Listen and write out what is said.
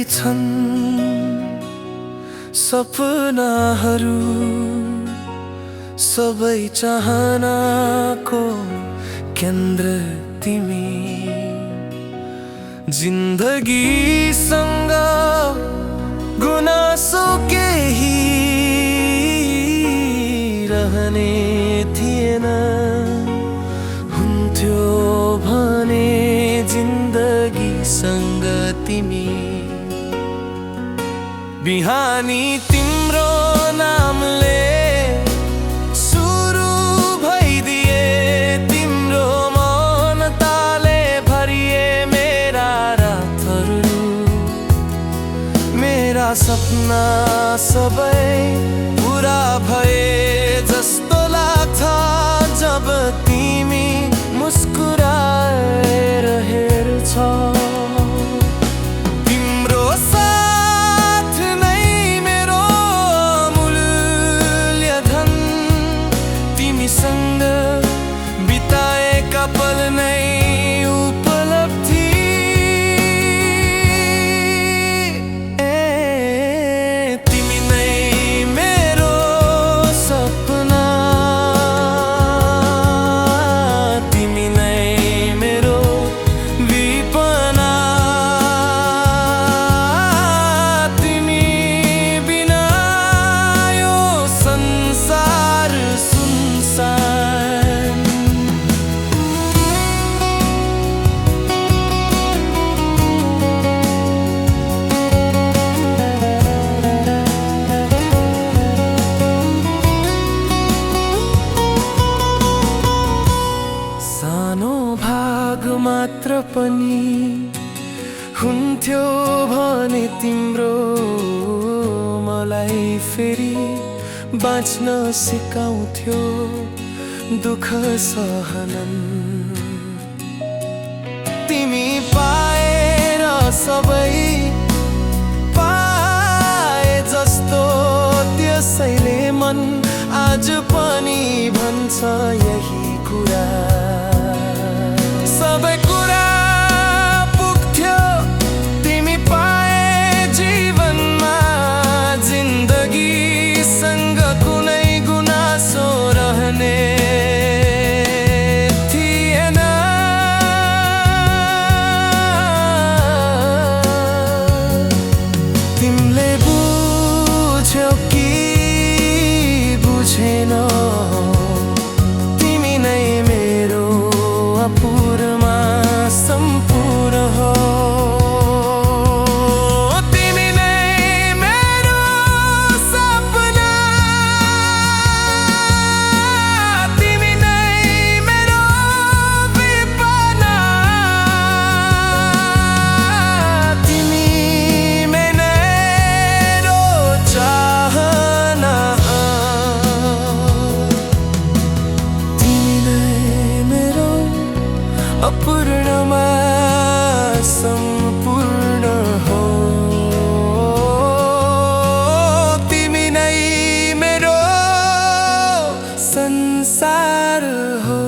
छन् सपनाहरू, सबै चाहनाको केन्द्र तिमी। जिन्दगीसँग गुनासो केही रहने थिएन, हुन्थ्यो भने जिन्दगीसँग तिमी। बिहानी तिम्रो नामले सुरु भइदिए, तिम्रो मन ताले भरिए मेरा रातहरू। मेरा सपना सबै पुरा भए जस्तो लाग्छ जब तिमी मुस्कुराएर हेर्छौ। तिम्रो साथ नै मेरो अमूल्य धन, तिमीसँग बिताएका पल नै उपलब्धि। तिमी नै मेरो सपना, तिमी नै मेरो विपना। तिमी बिना यो संसार सुनसान। सानो भाग मात्र पनि हुन्थ्यो भने तिम्रो, मलाई फेरि बाँच्न सिकाउँथ्यो दुःख सहनन्। तिमी पाएर सबै पाए जस्तो, त्यसैले मन आज पनि भन्छ यही कुरा। सबै कुरा पुग्थ्यो तिमी पाए जीवनमा, जिन्दगीसँग कुनै गुनासो रहने थिएन। तिमीले बुझ्यौ कि बुझेनौ, तिमी नै मेरो अपूर्णमा सम्पूर्ण हो। तिमी नै मेरो सपना, तिमी नै मेरो विपना। तिमी मेरो चाहना, तिमी नै मेरो अपूर्णमा सम्पूर्ण हो। तिमी नै मेरो संसार हो।